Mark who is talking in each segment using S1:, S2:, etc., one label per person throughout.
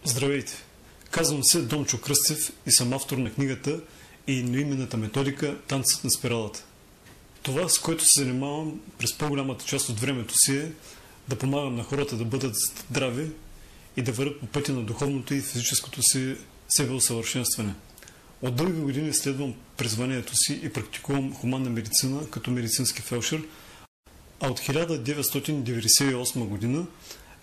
S1: Здравейте! Казвам се Дончо Кръстев и съм автор на книгата и едноименната методика Танцът на спиралата. Това, с което се занимавам през по-голямата част от времето си, е да помагам на хората да бъдат здрави и да вървят по пътя на духовното и физическото си себеусъвършенстване. От дълги години следвам призванието си и практикувам хуманна медицина като медицински фелдшер, а от 1998 година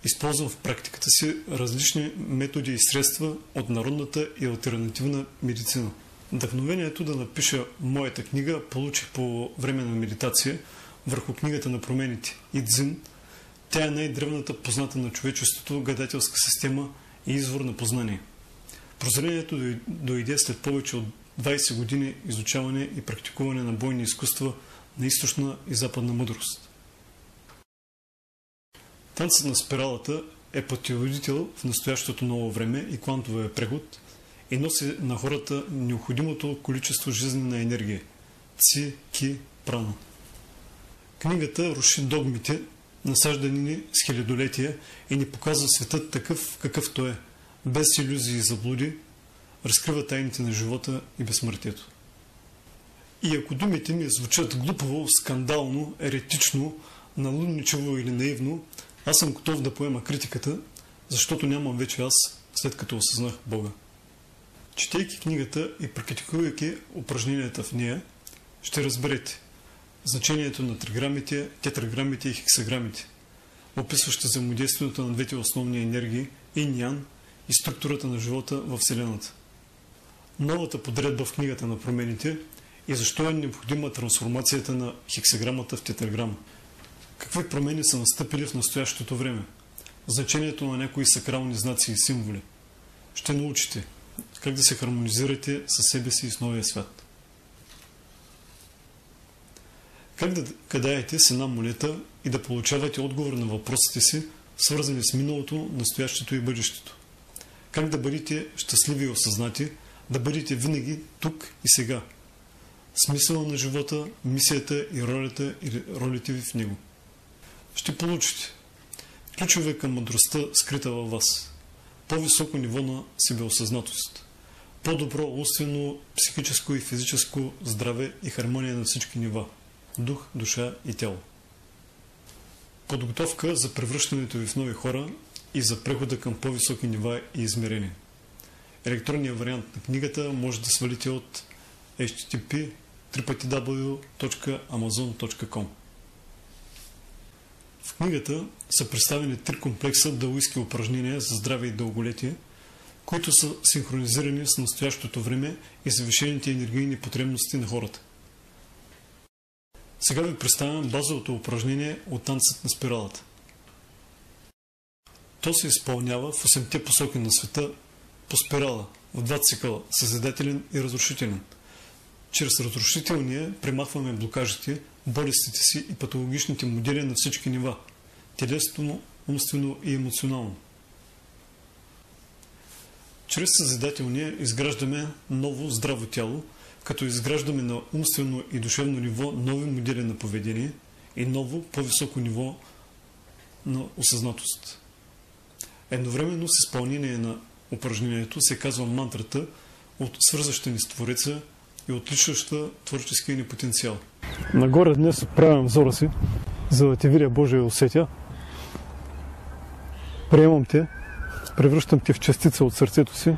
S1: използвам в практиката си различни методи и средства от народната и алтернативна медицина. Вдъхновението да напиша моята книга получих по време на медитация върху книгата на промените Идзин. Тя е най-древната позната на човечеството гадателска система и извор на познание. Прозрението дойде след повече от 20 години изучаване и практикуване на бойни изкуства на източна и западна мъдрост. Танцът на спиралата е пътеводител в настоящото ново време и квантовия преход и носи на хората необходимото количество жизнена енергия – ци, ки, прана. Книгата руши догмите, насаждани ни с хилядолетия и ни показва светът такъв какъвто е, без илюзии и заблуди, разкрива тайните на живота и безсмъртието. И ако думите ми звучат глупаво, скандално, еретично, налудничево или наивно, аз съм готов да поема критиката, защото нямам вече аз, след като осъзнах Бога. Четейки книгата и практикувайки упражненията в нея, ще разберете значението на триграмите, тетраграмите и хексаграмите, описващи взаимодействието на двете основни енергии инь-ян и структурата на живота във Вселената. Новата подредба в книгата на промените и защо е необходима трансформацията на хексаграмата в тетраграма. Какви промени са настъпили в настоящото време? Значението на някои сакрални знаци и символи. Ще научите как да се хармонизирате със себе си и с новия свят. Как да кадаете с една монета и да получавате отговор на въпросите си, свързани с миналото, настоящето и бъдещето. Как да бъдете щастливи и осъзнати, да бъдете винаги тук и сега. Смисъла на живота, мисията и ролите ви в него. Ще получите ключове към мъдростта, скрита във вас, по-високо ниво на себеосъзнатост, по-добро умствено, психическо и физическо здраве и хармония на всички нива – дух, душа и тяло. Подготовка за превръщането ви в нови хора и за прехода към по-високи нива и измерения. Електронният вариант на книгата може да свалите от http://www.amazon.com. В книгата са представени 3 комплекса даоистки упражнения за здраве и дълголетие, които са синхронизирани с настоящото време и завишените енергийни потребности на хората. Сега ви представям базовото упражнение от танцът на спиралата. То се изпълнява в 8-те посоки на света по спирала, в 2 цикъла – съзидателен и разрушителен. Чрез разрушителния премахваме блокажите, болестите си и патологичните модели на всички нива – телесно, умствено и емоционално. Чрез съзидателния изграждаме ново здраво тяло, като изграждаме на умствено и душевно ниво нови модели на поведение и ново, по-високо ниво на осъзнатост. Едновременно с изпълнение на упражнението се казва мантрата от свързваща ни с Твореца и отличаща творческия ни потенциал. Нагоре днес отправям взора си, за да те видя Божия и усетя. Приемам те, превръщам те в частица от сърцето си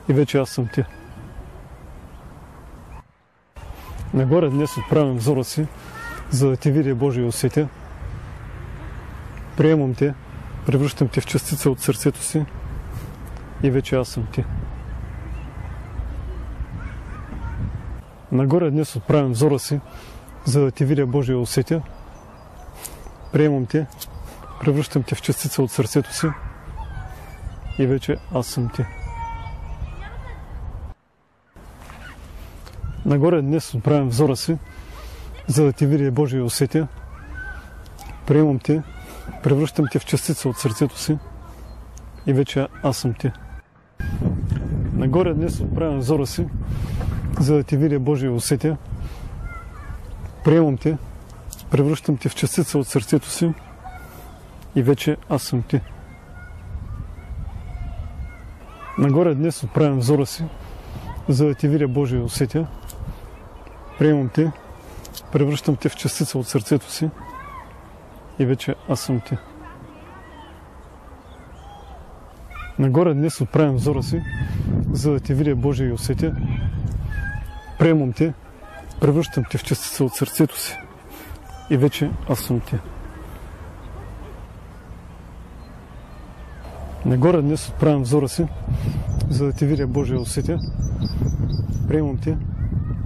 S1: и вече аз съм те. Нагоре днес отправям взора си, за да те видя Божия и усетя. Приемам те, превръщам те в частица от сърцето си и вече аз съм те. Нагоре днес отправям взора си, за да те видя Божия и усетя. Приемам те, превръщам те в частица от сърцето си и вече аз съм те. Нагоре днес отправям взора си, за да те видя Божия и усетя. Приемам те, превръщам те в частица от сърцето си и вече аз съм те. Нагоре днес отправям взора си, за да те видя Божия и усетя. Приемам те, превръщам те в частица от сърцето си и вече аз съм те. Нагоре днес отправям взора си, за да ти видя Божие и усетя. Приемам те, превръщам те в частица от сърцето си и вече аз съм ти. Нагоре днес отправям взора си, за да ти видя Божие и усетя. Приемам те, превръщам те в частица от сърцето си и вече аз съм ти. Нагоре днес отправям взора си, за да ти видя Божие и усетя. Приемам те,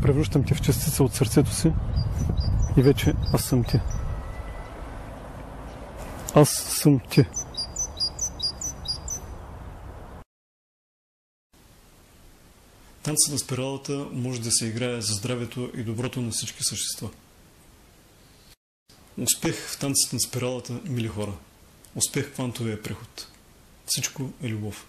S1: превръщам те в частица от сърцето си и вече аз съм ти. Аз съм ти. Танцът на спиралата може да се играе за здравето и доброто на всички същества. Успех в танцът на спиралата, мили хора. Успех в квантовия преход. Всичко е любов.